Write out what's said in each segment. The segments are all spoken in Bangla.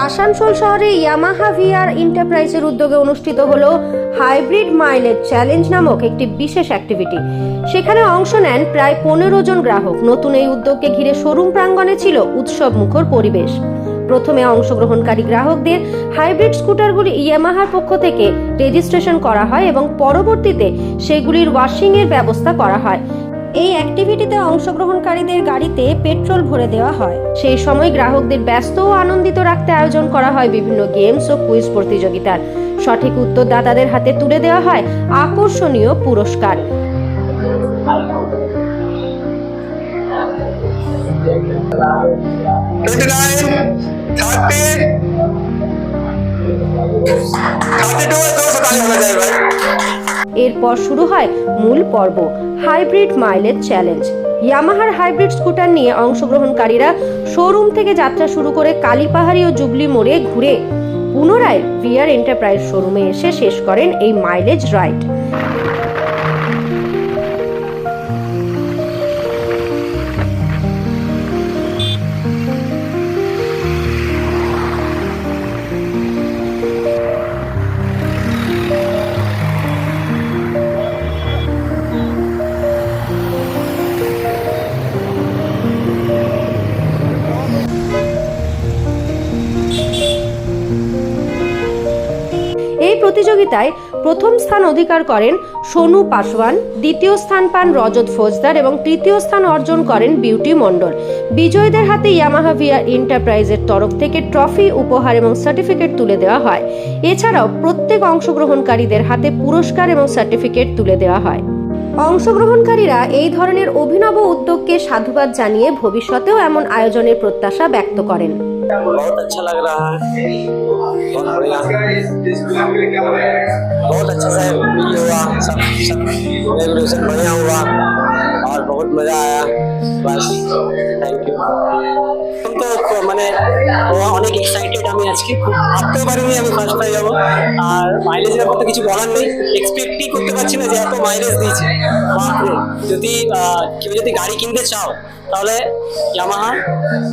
আসানসোল শহরে ইয়ামাহা ভিআর এন্টারপ্রাইজের উদ্যোগে অনুষ্ঠিত হলো হাইব্রিড মাইলেজ চ্যালেঞ্জ নামক একটি বিশেষ অ্যাক্টিভিটি। সেখানে অংশ নেন প্রায় 15 জন গ্রাহক। নতুন এই উদ্যোগকে ঘিরে শোরুম প্রাঙ্গণে ছিল উৎসব মুখর পরিবেশ। প্রথমে অংশগ্রহণকারী গ্রাহকদের হাইব্রিড স্কুটারগুলি ইয়ামাহার পক্ষ থেকে রেজিস্ট্রেশন করা হয় এবং পরবর্তীতে সেগুলির ওয়াশিং এর ব্যবস্থা করা হয়। এই অ্যাক্টিভিটিতে অংশগ্রহণকারীদের গাড়িতে পেট্রোল ভরে দেওয়া হয়। সেই সময় গ্রাহকদের ব্যস্ত ও আনন্দিত রাখতে আয়োজন করা হয় বিভিন্ন গেমস ও কুইজ প্রতিযোগিতার। সঠিক উত্তরদাতাদের হাতে তুলে দেওয়া হয় আকর্ষণীয় পুরস্কার। এরপর শুরু হয় মূল পর্ব, হাইব্রিড মাইলেজ চ্যালেঞ্জ। ইয়ামাহার হাইব্রিড স্কুটার নিয়ে অংশগ্রহণকারীরা শোরুম থেকে যাত্রা শুরু করে কালীপাহাড়ি ও জুবলি মোড়ে ঘুরে পুনরায় ভিআর এন্টারপ্রাইজ শোরুমে এসে শেষ করেন এই মাইলেজ রাইড। এই প্রতিযোগিতায় প্রথম স্থান অধিকার করেন সোনু পাসওয়ান, দ্বিতীয় স্থান পান রজত ফৌজদার এবং তৃতীয় স্থান অর্জন করেন বিউটি মণ্ডল। বিজয়ীদের হাতে ইয়ামাহা ভিআর এন্টারপ্রাইজের তরফ থেকে ট্রফি, উপহার এবং সার্টিফিকেট তুলে দেওয়া হয়। এছাড়াও প্রত্যেক অংশগ্রহণকারীদের হাতে পুরস্কার এবং সার্টিফিকেট তুলে দেওয়া হয়। অংশগ্রহণকারীরা এই ধরনের অভিনব উদ্যোগকে সাধুবাদ জানিয়ে ভবিষ্যতেও এমন আয়োজনের প্রত্যাশা ব্যক্ত করেন। बहुत अच्छा लग रहा है, बहुत बढ़िया, बहुत अच्छा से ये हुआ, सब रेगुलेशन बढ़िया हुआ और बहुत मजा आया। बस थैंक यू। তো মানে অনেক এক্সাইটেড আমি আজকে, খুব ভাবতেও পারিনি আমি ফার্স্ট পেয়ে যাবো। আর মাইলেজের ব্যাপারে কিছু বলার নেই, এক্সপেক্টই করতে পারছি না যে এত মাইলেজ দিয়েছে। বাপরে, যদি কেউ যদি গাড়ি কিনতে চাও তাহলে ইয়ামাহা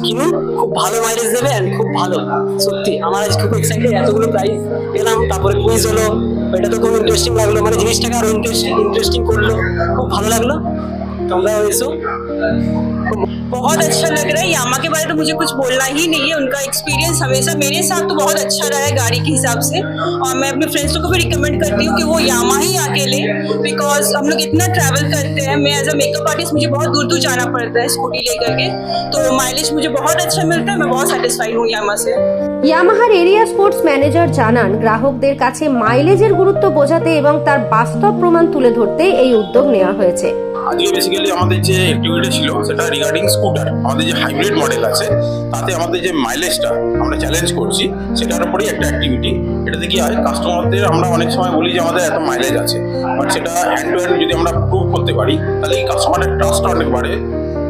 কিনুন, খুব ভালো মাইলেজ দেবে এন্ড খুব ভালো। সত্যি আমার আজকে খুব এক্সাইটেড, এতগুলো প্রাইস পেলাম, তারপরে কুইজ হলো, এটা তো খুব ইন্টারেস্টিং লাগলো, মানে জিনিসটাকে আরো ইন্টারেস্টিং করলো, খুব ভালো লাগলো। তোমরা এসো। बहुत अच्छा लग रहा है। यामा के बारे में तो मुझे कुछ बोलना ही नहीं है, उनका एक्सपीरियंस हमेशा मेरे साथ तो बहुत अच्छा रहा है गाड़ी के हिसाब से। और मैं अपने फ्रेंड्स को भी रिकमेंड करती हूँ कि वो यामा ही आके लें, बिकॉज हम लोग इतना ट्रैवल करते हैं। मैं एज अ मेकअप आर्टिस्ट मुझे बहुत दूर दूर जाना पड़ता है स्कूटी लेकर के, तो माइलेज मुझे बहुत अच्छा मिलता है। मैं बहुत सेटिस्फाइड हूँ यामा से। ইয়ামাহার এরিয়া স্পোর্টস ম্যানেজার জানান, গ্রাহকদের কাছে মাইলেজের গুরুত্ব বোঝাতে এবং তার বাস্তব প্রমাণ তুলে ধরতে এই উদ্যোগ নেওয়া হয়েছে। আজকে বেসিক্যালি আমাদের যে অ্যাক্টিভিটি ছিল সেটা রিগার্ডিং স্কুটার, আমাদের যে হাইব্রিড মডেল আছে তাতে আমাদের যে মাইলেজটা আমরা চ্যালেঞ্জ করছি সেটার উপরেই একটা অ্যাক্টিভিটি। এটাতে কি হয়, কাস্টমারদের আমরা অনেক সময় বলি যে আমাদের এত মাইলেজ আছে, বাট সেটা হ্যান্ড টু হ্যান্ড যদি আমরা প্রুভ করতে পারি তাহলে এই কাস্টমারের ট্রাস্ট অনেক বাড়ে।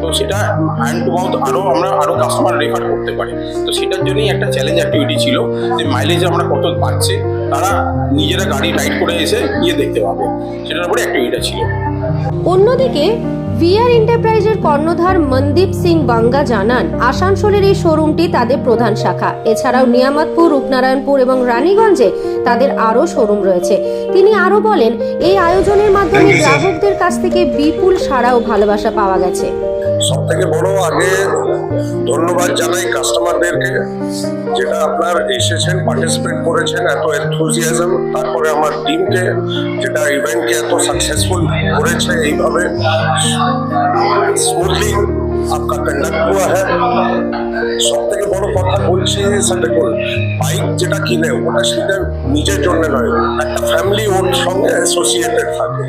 তো সেটা হ্যান্ড টু মাউথ আমরা আরও কাস্টমার রেফার করতে পারি। তো সেটার জন্যই একটা চ্যালেঞ্জ অ্যাক্টিভিটি ছিল যে মাইলেজ আমরা কত পাচ্ছে তারা নিজেরা গাড়ি রাইড করে এসে গিয়ে দেখতে পাবে, সেটার উপরে অ্যাক্টিভিটি ছিল। অন্যদিকে ভিআর এন্টারপ্রাইজের কর্ণধার মনদীপ সিং বাঙ্গা জানান, আসানসোলের এই শোরুমটি তাদের প্রধান শাখা। এছাড়াও নিয়ামতপুর, রূপনারায়ণপুর এবং রানীগঞ্জে তাদের আরও শোরুম রয়েছে। তিনি আরও বলেন, এই আয়োজনের মাধ্যমে গ্রাহকদের কাছ থেকে বিপুল সাড়া ও ভালোবাসা পাওয়া গেছে। সব থেকে বড় আগে ধন্যবাদ জানাই কাস্টমারদেরকে, যেটা আপনার এসেছেন, পার্টিসিপেট করেছেন, এত এনথুজিয়াজম। তারপরে আমার টিমকে, যেটা ইভেন্টকে এত সাকসেসফুল করেছে, এইভাবে স্মুথলি आपका कंडक्ट हुआ है। সব থেকে বড় কথা বলছি, দেখুন বাইক যেটা কিনে ওটা সেটা নিজের জন্য নয়, একটা ফ্যামিলি ওর সঙ্গে অ্যাসোসিয়েটেড থাকে।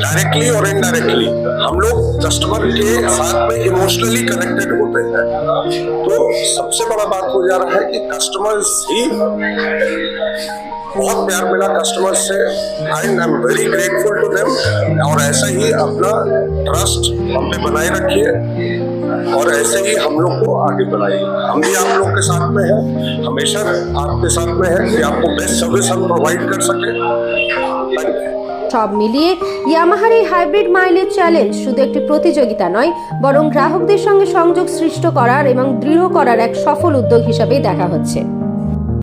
डायरेक्टली और इनडायरेक्टली हम लोग कस्टमर के साथ में इमोशनली कनेक्टेड होते हैं। तो सबसे बड़ा बात हो जा रहा है कि कस्टमर्स ही बहुत प्यार मिला कस्टमर से, and I am very grateful to them. और ऐसा ही अपना ट्रस्ट हम पे बनाए रखिए और ऐसे ही हम लोग को आगे बढ़ाइए। हम भी आप लोग के साथ में हैं, हमेशा आपके साथ में है कि आपको बेस्ट सर्विस हम प्रोवाइड कर सके। Thank you. সব মিলিয়ে ইয়ামাহার এই হাইব্রিড মাইলেজ চ্যালেঞ্জ শুধু একটি প্রতিযোগিতা নয়, বরং গ্রাহকদের সঙ্গে সংযোগ সৃষ্টি করার এবং দৃঢ় করার এক সফল উদ্যোগ হিসাবেই দেখা হচ্ছে।